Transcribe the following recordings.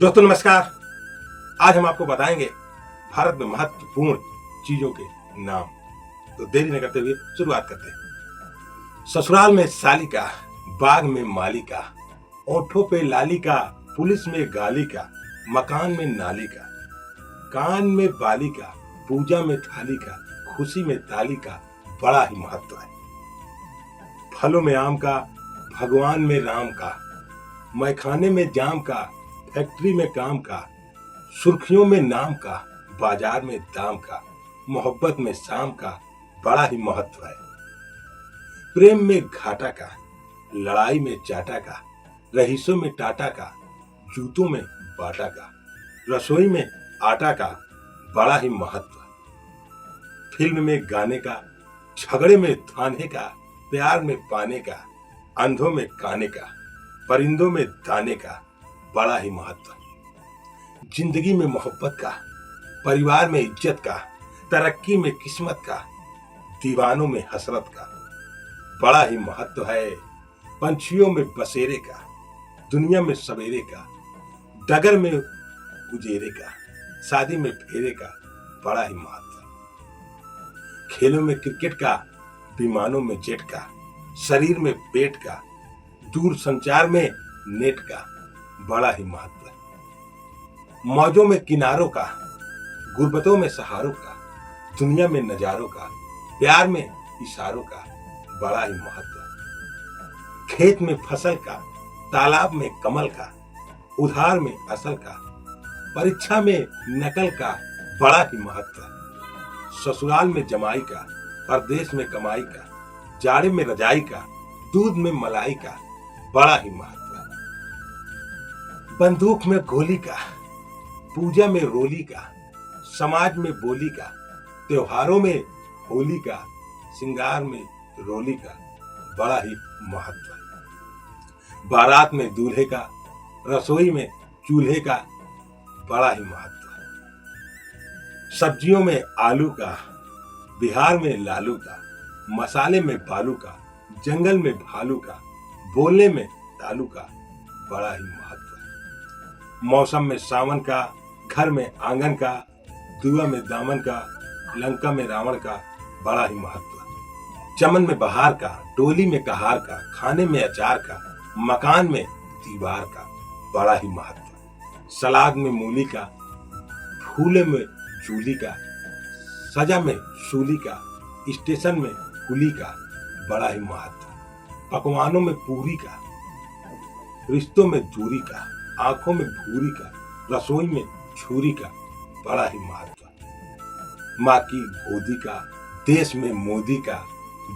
दोस्तों नमस्कार। आज हम आपको बताएंगे भारत में महत्वपूर्ण चीजों के नाम। तो देरी न करते हुए शुरुआत करते हैं। ससुराल में सालिका, बाग में मालिका, ओठों पे लालिका, पुलिस में गालिका, मकान में नालिका, कान में बालिका, पूजा में थालिका, खुशी में तालिका, बड़ा ही महत्व है। फलों में आम का, भगवान में राम का, मैखाने में जाम का, फैक्ट्री में काम का, सुर्खियों में नाम का, बाजार में दाम का, मोहब्बत में शाम का, बड़ा ही महत्व है। प्रेम में घाटा का, लड़ाई में चाटा का, रहीसों में टाटा का, जूतों में बाटा का, रसोई में आटा का, बड़ा ही महत्व। फिल्म में गाने का, झगड़े में थाने का, प्यार में पाने का, अंधों में काने का, परिंदों में दाने का, बड़ा ही महत्व। जिंदगी में मोहब्बत का, परिवार में इज्जत का, तरक्की में किस्मत का, दीवानों में हसरत का, बड़ा ही महत्व है। पंछियों में बसेरे का, दुनिया में सवेरे का, डगर में उजेरे का, शादी में फेरे का, बड़ा ही महत्व। खेलों में क्रिकेट का, विमानों में जेट का, शरीर में पेट का, दूर संचार में नेट का, बड़ा ही महत्व है। मौजों में किनारों का, गुर्बतों में सहारों का, दुनिया में नजारों का, प्यार में इशारों का, बड़ा ही महत्व है। खेत में फसल का, तालाब में कमल का, उधार में असल का, परीक्षा में नकल का, बड़ा ही महत्व है। ससुराल में जमाई का, परदेश में कमाई का, जाड़े में रजाई का, दूध में मलाई का, बड़ा ही महत्व है। बंदूक में गोली का, पूजा में रोली का, समाज में बोली का, त्योहारों में होली का, श्रृंगार में रोली का, बड़ा ही महत्व है। बारात में दूल्हे का, रसोई में चूल्हे का, बड़ा ही महत्व है। सब्जियों में आलू का, बिहार में लालू का, मसाले में बालू का, जंगल में भालू का, बोलने में तालू का, बड़ा ही महत्व है। मौसम में सावन का, घर में आंगन का, दुआ में दामन का, लंका में रावण का, बड़ा ही महत्व है। चमन में बहार का, टोली में कहार का, खाने में अचार का, मकान में दीवार का, बड़ा ही महत्व है। सलाद में मूली का, फूले में चूली का, सजा में सूली का, स्टेशन में कुली का, बड़ा ही महत्व है। पकवानों में पूरी का, रिश्तों में दूरी का, आंखों में भूरी का, रसोई में छुरी का, बड़ा ही महत्व है। माँ की गोदी का, देश में मोदी का,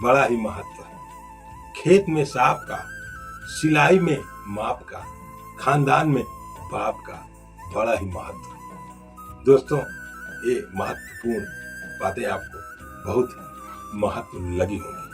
बड़ा ही महत्व है। खेत में सांप का, सिलाई में माप का, खानदान में बाप का, बड़ा ही महत्व है। दोस्तों, ये महत्वपूर्ण बातें आपको बहुत महत्व लगी होंगी।